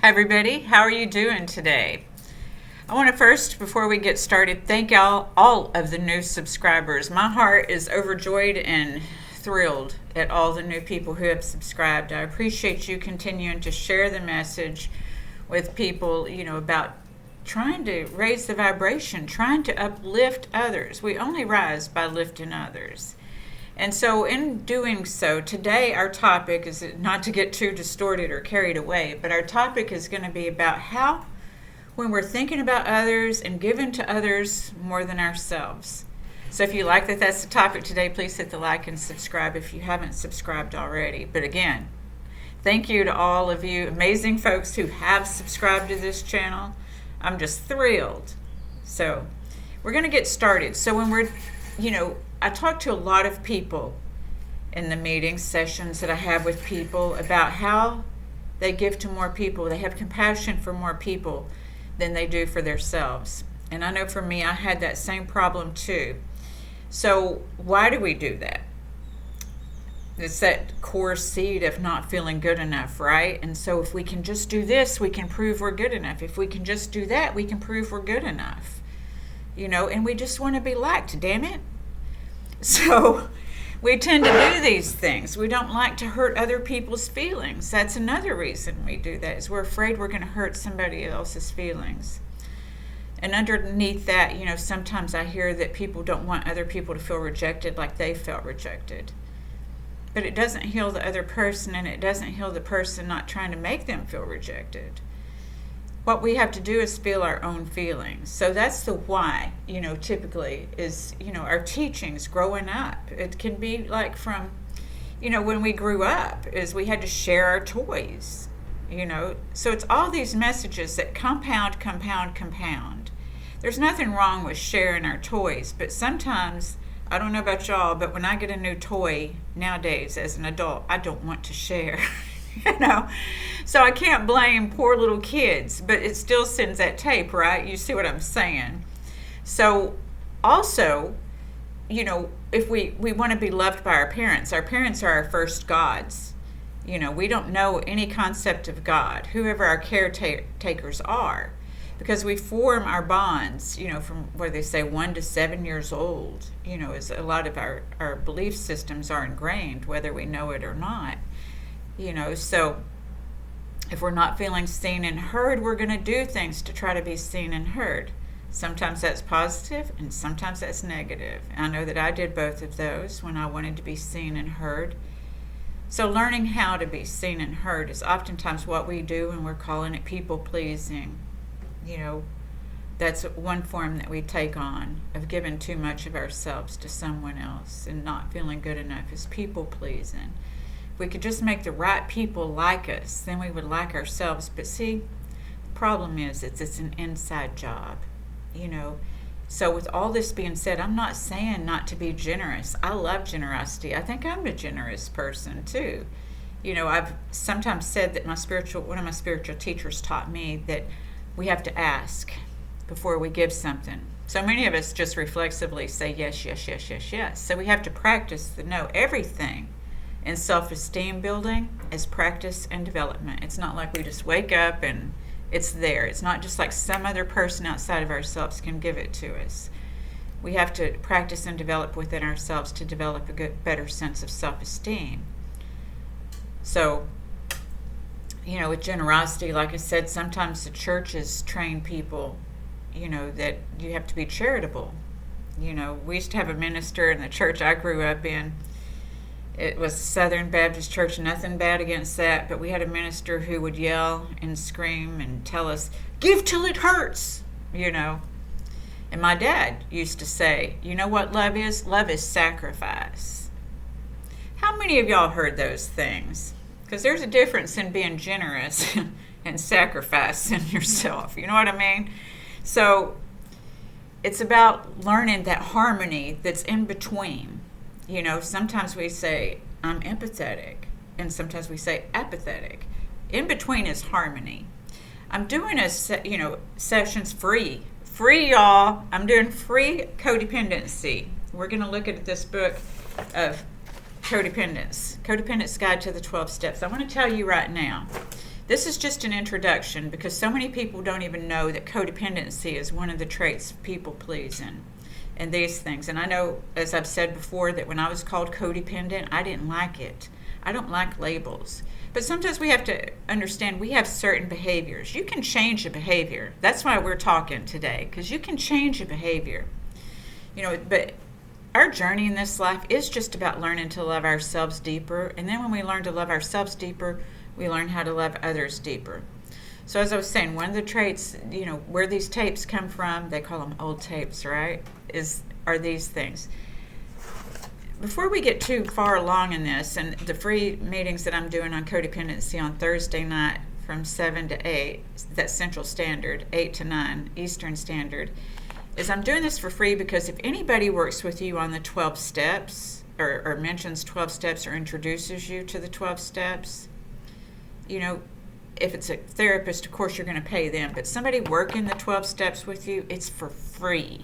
Hi everybody, how are you doing today? I want to first, before we get started, thank all of the new subscribers. My heart is overjoyed and thrilled at all the new people who have subscribed. I appreciate you continuing to share the message with people, about trying to raise the vibration, trying to uplift others. We only rise by lifting others. And so in doing so, today our topic is not to get too distorted or carried away, but our topic is going to be about how when we're thinking about others and giving to others more than ourselves. So if you like that that's the topic today, please hit the like and subscribe if you haven't subscribed already. But again, thank you to all of you amazing folks who have subscribed to this channel. I'm just thrilled. So we're going to get started. So when we're, I talk to a lot of people in the meeting sessions that I have with people about how they give to more people. They have compassion for more people than they do for themselves. And I know for me, I had that same problem too. So why do we do that? It's that core seed of not feeling good enough, right? And so if we can just do this, we can prove we're good enough. If we can just do that, we can prove we're good enough. And we just want to be liked, damn it. So we tend to do these things. We don't like to hurt other people's feelings. That's another reason we do that, is we're afraid we're going to hurt somebody else's feelings. And underneath that, sometimes I hear that people don't want other people to feel rejected like they felt rejected. But it doesn't heal the other person, and it doesn't heal the person not trying to make them feel rejected. What we have to do is feel our own feelings. So that's the why, typically is, our teachings growing up. It can be like from, when we grew up, is we had to share our toys, So it's all these messages that compound. There's nothing wrong with sharing our toys, but sometimes, I don't know about y'all, but when I get a new toy nowadays as an adult, I don't want to share. So I can't blame poor little kids, but it still sends that tape, right? You see what I'm saying? So also, if we want to be loved by our parents are our first gods. We don't know any concept of God, whoever our caretakers are, because we form our bonds, from where they say 1 to 7 years old, as a lot of our belief systems are ingrained, whether we know it or not. So if we're not feeling seen and heard, we're going to do things to try to be seen and heard. Sometimes that's positive and sometimes that's negative. I know that I did both of those when I wanted to be seen and heard. So learning how to be seen and heard is oftentimes what we do, and we're calling it people pleasing. That's one form that we take on of giving too much of ourselves to someone else and not feeling good enough, is people pleasing. If we could just make the right people like us, then we would like ourselves. But see, the problem is it's an inside job, So with all this being said, I'm not saying not to be generous. I love generosity. I think I'm a generous person too. I've sometimes said that one of my spiritual teachers taught me that we have to ask before we give something. So many of us just reflexively say yes, yes, yes, yes, yes. So we have to practice the no. Everything in self-esteem building is practice and development. It's not like we just wake up and it's there. It's not just like some other person outside of ourselves can give it to us. We have to practice and develop within ourselves to develop a better sense of self-esteem. So, with generosity, like I said, sometimes the churches train people, that you have to be charitable. We used to have a minister in the church I grew up in. It was Southern Baptist Church, nothing bad against that, but we had a minister who would yell and scream and tell us, give till it hurts, And my dad used to say, you know what love is? Love is sacrifice. How many of y'all heard those things? Because there's a difference in being generous and sacrificing yourself. You know what I mean? So it's about learning that harmony that's in between. Sometimes we say, I'm empathetic, and sometimes we say apathetic. In between is harmony. I'm doing sessions free, y'all. I'm doing free codependency. We're going to look at this book of Codependence Guide to the 12 Steps. I want to tell you right now This is just an introduction because so many people don't even know that codependency is one of the traits people please in and these things. And I know, as I've said before, that when I was called codependent, I didn't like it. I don't like labels. But sometimes we have to understand we have certain behaviors. You can change a behavior. That's why we're talking today, because you can change a behavior. But our journey in this life is just about learning to love ourselves deeper. And then when we learn to love ourselves deeper, we learn how to love others deeper. So as I was saying, one of the traits, where these tapes come from, they call them old tapes, right? Are these things. Before we get too far along in this, and the free meetings that I'm doing on codependency on Thursday night from 7 to 8, that's Central Standard, 8 to 9 Eastern Standard, is I'm doing this for free because if anybody works with you on the 12 steps or mentions 12 steps or introduces you to the 12 steps, if it's a therapist, of course you're going to pay them, but somebody working the 12 steps with you, it's for free.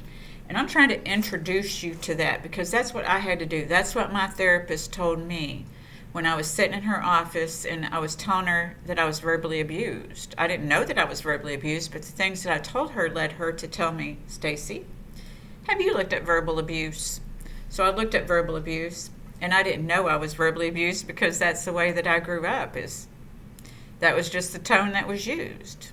And I'm trying to introduce you to that because that's what I had to do. That's what my therapist told me when I was sitting in her office and I was telling her that I was verbally abused. I didn't know that I was verbally abused, but the things that I told her led her to tell me, Stacy, have you looked at verbal abuse? So I looked at verbal abuse, and I didn't know I was verbally abused because that's the way that I grew up. That was just the tone that was used,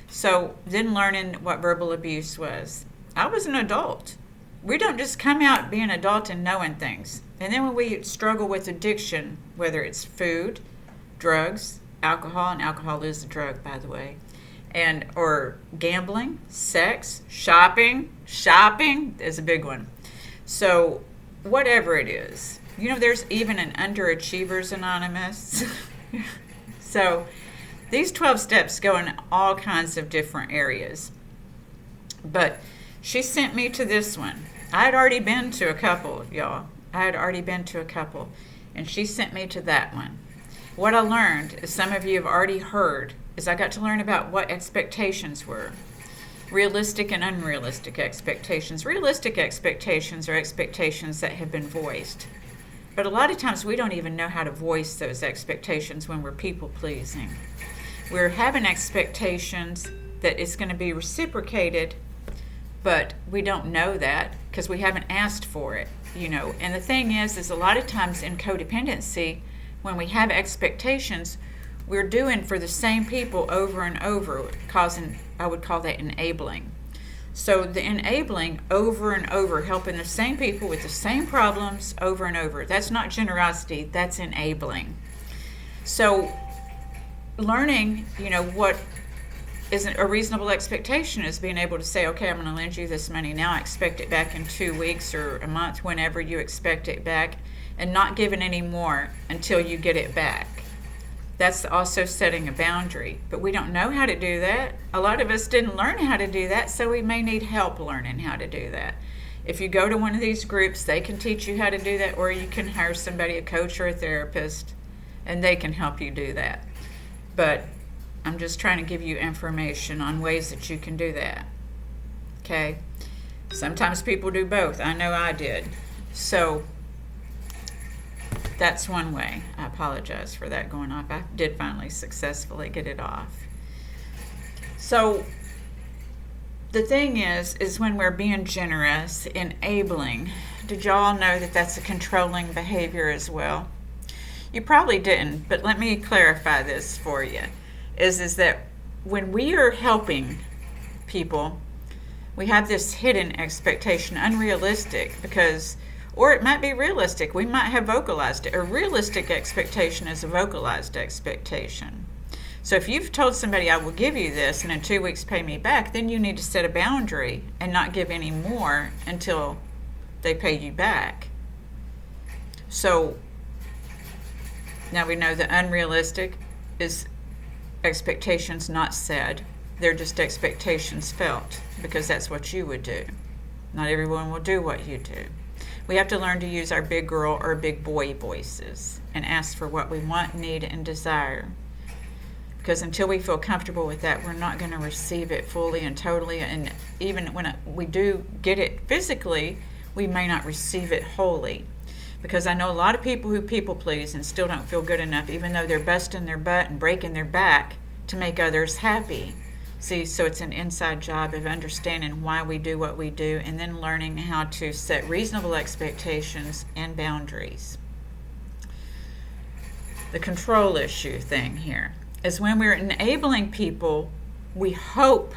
So then learning what verbal abuse was. I was an adult. We don't just come out being an adult and knowing things. And then when we struggle with addiction, whether it's food, drugs, alcohol, and alcohol is a drug, by the way, or gambling, sex, shopping is a big one. So whatever it is, there's even an Underachievers Anonymous. So these 12 steps go in all kinds of different areas. But she sent me to this one. I had already been to a couple, y'all. And she sent me to that one. What I learned, as some of you have already heard, is I got to learn about what expectations were. Realistic and unrealistic expectations. Realistic expectations are expectations that have been voiced. But a lot of times we don't even know how to voice those expectations when we're people-pleasing. We're having expectations that it's going to be reciprocated, but we don't know that because we haven't asked for it, And the thing is a lot of times in codependency, when we have expectations, we're doing for the same people over and over, I would call that enabling. So the enabling over and over, helping the same people with the same problems over and over. That's not generosity, that's enabling. So learning, what isn't a reasonable expectation is being able to say, okay, I'm going to lend you this money now. I expect it back in 2 weeks or a month, whenever you expect it back, and not giving any more until you get it back. That's also setting a boundary. But we don't know how to do that. A lot of us didn't learn how to do that, so we may need help learning how to do that. If you go to one of these groups, they can teach you how to do that, or you can hire somebody, a coach or a therapist, and they can help you do that. But I'm just trying to give you information on ways that you can do that. Okay? Sometimes people do both. I know I did. So that's one way. I apologize for that going off. I did finally successfully get it off. So the thing is when we're being generous, enabling, did y'all know that that's a controlling behavior as well? You probably didn't, but let me clarify this for you. Is that when we are helping people, we have this hidden expectation, unrealistic, or it might be realistic. We might have vocalized it. A realistic expectation is a vocalized expectation. So if you've told somebody, I will give you this, and in 2 weeks pay me back, then you need to set a boundary and not give any more until they pay you back. So now we know that unrealistic is expectations not said. They're just expectations felt, because that's what you would do. Not everyone will do what you do. We have to learn to use our big girl or big boy voices and ask for what we want, need, and desire. Because until we feel comfortable with that, we're not going to receive it fully and totally. And even when we do get it physically, we may not receive it wholly. Because I know a lot of people who people please and still don't feel good enough, even though they're busting their butt and breaking their back to make others happy. See, so it's an inside job of understanding why we do what we do, and then learning how to set reasonable expectations and boundaries. The control issue thing here is when we're enabling people, we hope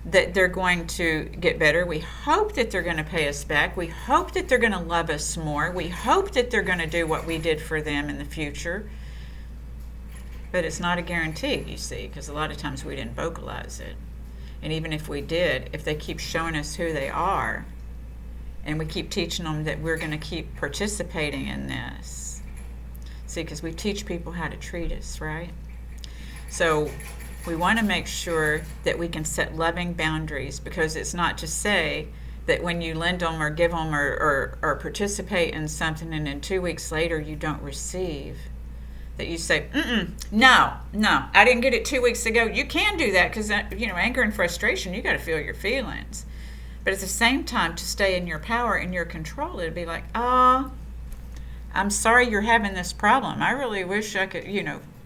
that they're going to get better. We hope that they're going to pay us back. We hope that they're going to love us more. We hope that they're going to do what we did for them in the future. But it's not a guarantee, you see, because a lot of times we didn't vocalize it. And even if we did, if they keep showing us who they are, and we keep teaching them that we're going to keep participating in this. See, because we teach people how to treat us, right? So we want to make sure that we can set loving boundaries, because it's not to say that when you lend them or give them or participate in something and then 2 weeks later you don't receive, that you say, no, I didn't get it 2 weeks ago. You can do that because, anger and frustration, you got to feel your feelings. But at the same time, to stay in your power and your control, it'd be like, I'm sorry you're having this problem. I really wish I could,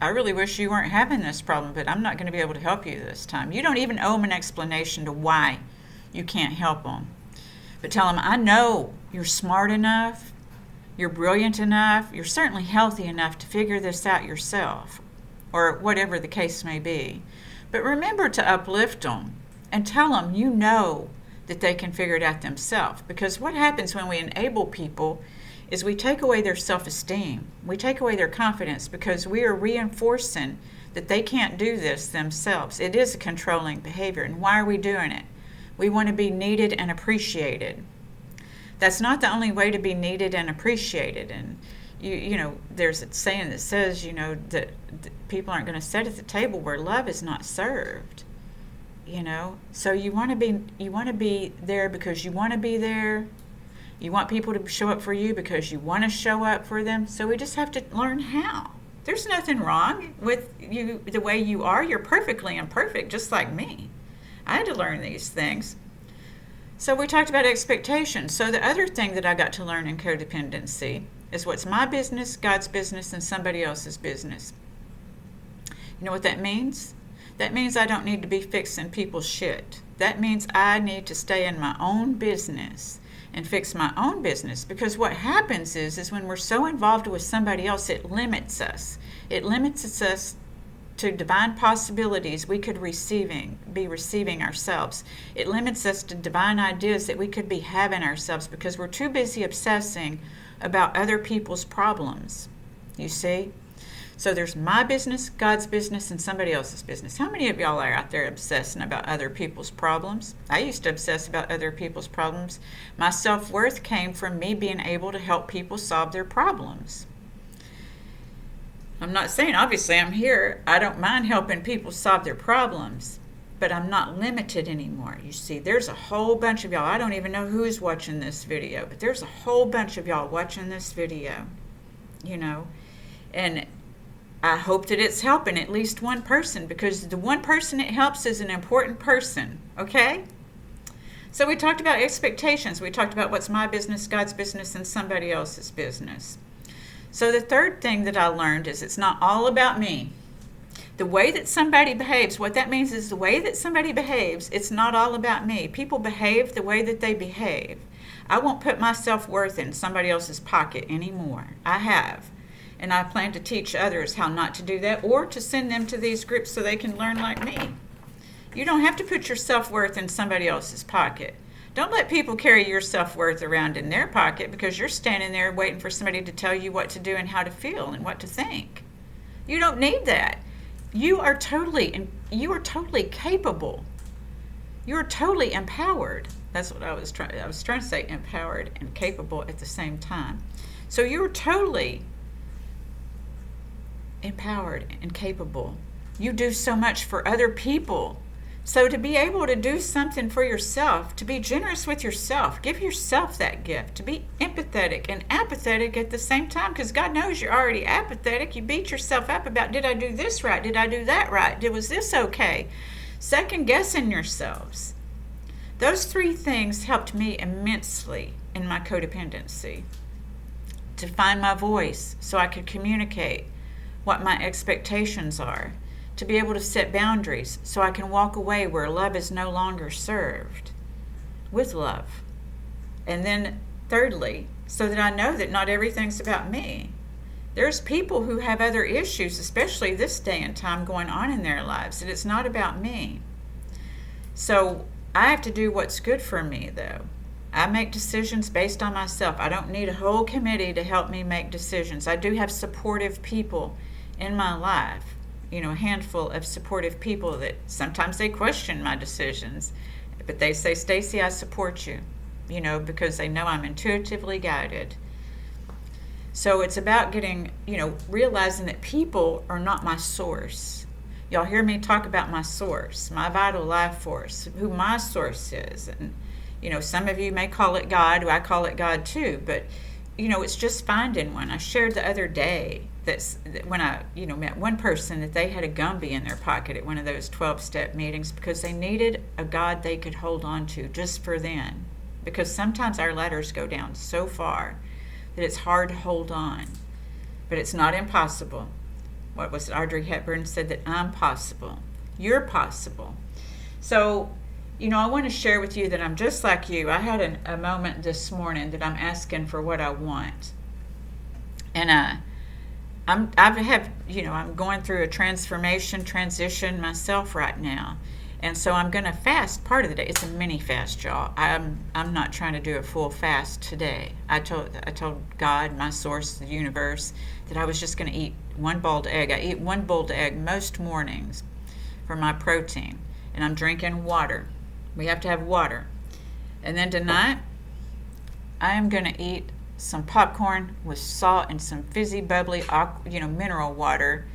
I really wish you weren't having this problem, but I'm not going to be able to help you this time. You don't even owe them an explanation to why you can't help them. But tell them, I know you're smart enough, you're brilliant enough, you're certainly healthy enough to figure this out yourself, or whatever the case may be. But remember to uplift them and tell them you know that they can figure it out themselves. Because what happens when we enable people is we take away their self-esteem. We take away their confidence because we are reinforcing that they can't do this themselves. It is a controlling behavior. And why are we doing it? We want to be needed and appreciated. That's not the only way to be needed and appreciated. And there's a saying that says, that people aren't going to sit at the table where love is not served. So you want to be there because you want to be there. You want people to show up for you because you want to show up for them. So we just have to learn how. There's nothing wrong with you the way you are. You're perfectly imperfect, just like me. I had to learn these things. So we talked about expectations. So the other thing that I got to learn in codependency is what's my business, God's business, and somebody else's business. You know what that means? That means I don't need to be fixing people's shit. That means I need to stay in my own business and fix my own business. Because what happens is when we're so involved with somebody else, it limits us. It limits us to divine possibilities we could be receiving ourselves. It limits us to divine ideas that we could be having ourselves because we're too busy obsessing about other people's problems. You see? So there's my business, God's business, and somebody else's business. How many of y'all are out there obsessing about other people's problems? I used to obsess about other people's problems. My self-worth came from me being able to help people solve their problems. I'm not saying, obviously, I'm here. I don't mind helping people solve their problems, but I'm not limited anymore. You see, there's a whole bunch of y'all. I don't even know who's watching this video, but there's a whole bunch of y'all watching this video, and I hope that it's helping at least one person, because the one person it helps is an important person, okay? So we talked about expectations. We talked about what's my business, God's business, and somebody else's business. So the third thing that I learned is it's not all about me. The way that somebody behaves, what that means is the way that somebody behaves, it's not all about me. People behave the way that they behave. I won't put my self-worth in somebody else's pocket anymore. I have. And I plan to teach others how not to do that, or to send them to these groups so they can learn like me. You don't have to put your self-worth in somebody else's pocket. Don't let people carry your self-worth around in their pocket because you're standing there waiting for somebody to tell you what to do and how to feel and what to think. You don't need that. You are totally capable. You're totally empowered. That's what I was trying to say, empowered and capable at the same time. So you're totally empowered and capable. You do so much for other people. So to be able to do something for yourself, to be generous with yourself, give yourself that gift, to be empathetic and apathetic at the same time, because God knows you're already apathetic. You beat yourself up about, did I do this right? Did I do that right? Was this okay? Second guessing yourselves. Those three things helped me immensely in my codependency. to find my voice so I could communicate what my expectations are, to be able to set boundaries so I can walk away where love is no longer served with love. And then thirdly, so that I know that not everything's about me. There's people who have other issues, especially this day and time, going on in their lives, and it's not about me. So I have to do what's good for me, though. I make decisions based on myself. I don't need a whole committee to help me make decisions. I do have supportive people in my life, a handful of supportive people that sometimes they question my decisions, but they say, Stacy, I support you, because they know I'm intuitively guided. So it's about getting, realizing that people are not my source. Y'all hear me talk about my source, my vital life force, who my source is. And, some of you may call it God, I call it God too, but, it's just finding one. I shared the other day that when I, met one person that they had a Gumby in their pocket at one of those 12-step meetings because they needed a God they could hold on to just for then. Because sometimes our ladders go down so far that it's hard to hold on. But it's not impossible. What was it? Audrey Hepburn said that I'm possible. You're possible. So, I want to share with you that I'm just like you. I had a moment this morning that I'm asking for what I want. And I'm going through a transition myself right now. And so I'm going to fast part of the day. It's a mini fast, y'all. I'm not trying to do a full fast today. I told God, my source, the universe, that I was just going to eat one boiled egg. I eat one boiled egg most mornings for my protein. And I'm drinking water. We have to have water. And then tonight, I am going to eat some popcorn with salt and some fizzy, bubbly, mineral water,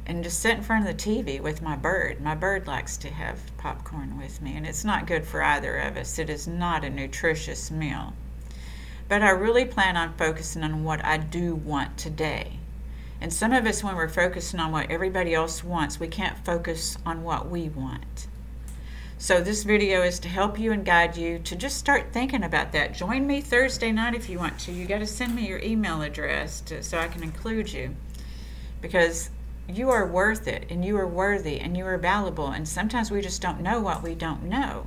and just sit in front of the TV with my bird. My bird likes to have popcorn with me, and it's not good for either of us. It is not a nutritious meal. But I really plan on focusing on what I do want today. And some of us, when we're focusing on what everybody else wants, we can't focus on what we want. So this video is to help you and guide you to just start thinking about that. Join me Thursday night if you want to. You got to send me your email address so I can include you. Because you are worth it, and you are worthy, and you are valuable, and sometimes we just don't know what we don't know.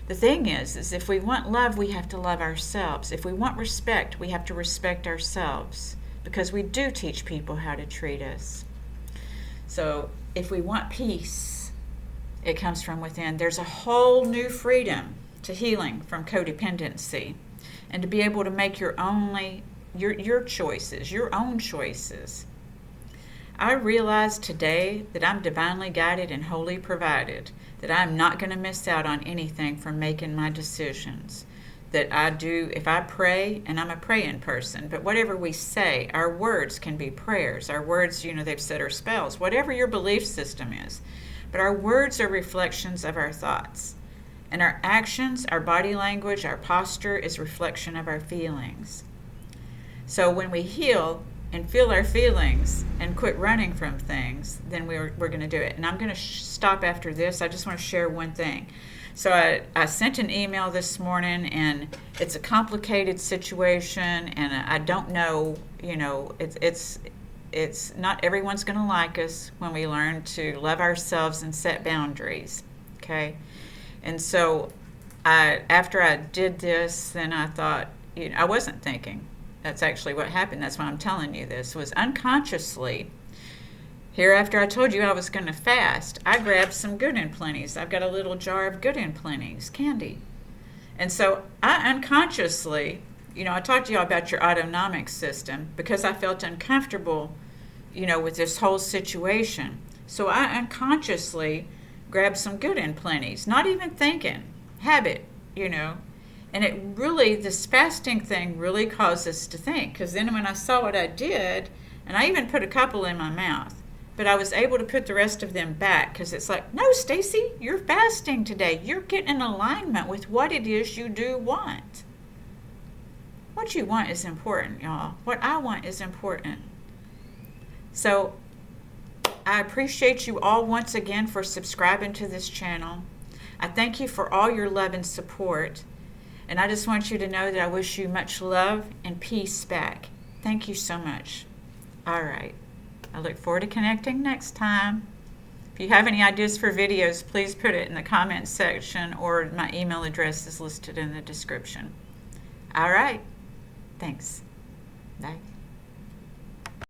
The thing is if we want love, we have to love ourselves. If we want respect, we have to respect ourselves, because we do teach people how to treat us. So if we want peace, it comes from within. There's a whole new freedom to healing from codependency, and to be able to make your choices, your own choices. I realize today that I'm divinely guided and wholly provided, that I'm not going to miss out on anything from making my decisions. That I do, if I pray, and I'm a praying person, but whatever we say, our words can be prayers. Our words, they've said are spells, whatever your belief system is. But our words are reflections of our thoughts. And our actions, our body language, our posture is reflection of our feelings. So when we heal and feel our feelings and quit running from things, then we're going to do it. And I'm going to stop after this. I just want to share one thing. So I sent an email this morning, and it's a complicated situation, and I don't know, it's not everyone's going to like us when we learn to love ourselves and set boundaries, okay? And so after I did this, then I thought, I wasn't thinking. That's actually what happened. That's why I'm telling you this, was unconsciously, here after I told you I was going to fast, I grabbed some Good and Plenty's. I've got a little jar of Good and Plenty's candy. And so I unconsciously, I talked to you all about your autonomic system because I felt uncomfortable, with this whole situation. So I unconsciously grabbed some Good and Plenty's, not even thinking, habit, And it really, this fasting thing really caused us to think, because then when I saw what I did, and I even put a couple in my mouth, but I was able to put the rest of them back, because it's like, no, Stacy, you're fasting today. You're getting in alignment with what it is you do want. What you want is important, y'all. What I want is important. So I appreciate you all once again for subscribing to this channel. I thank you for all your love and support. And I just want you to know that I wish you much love and peace back. Thank you so much. All right. I look forward to connecting next time. If you have any ideas for videos, please put it in the comments section, or my email address is listed in the description. All right. Thanks. Bye.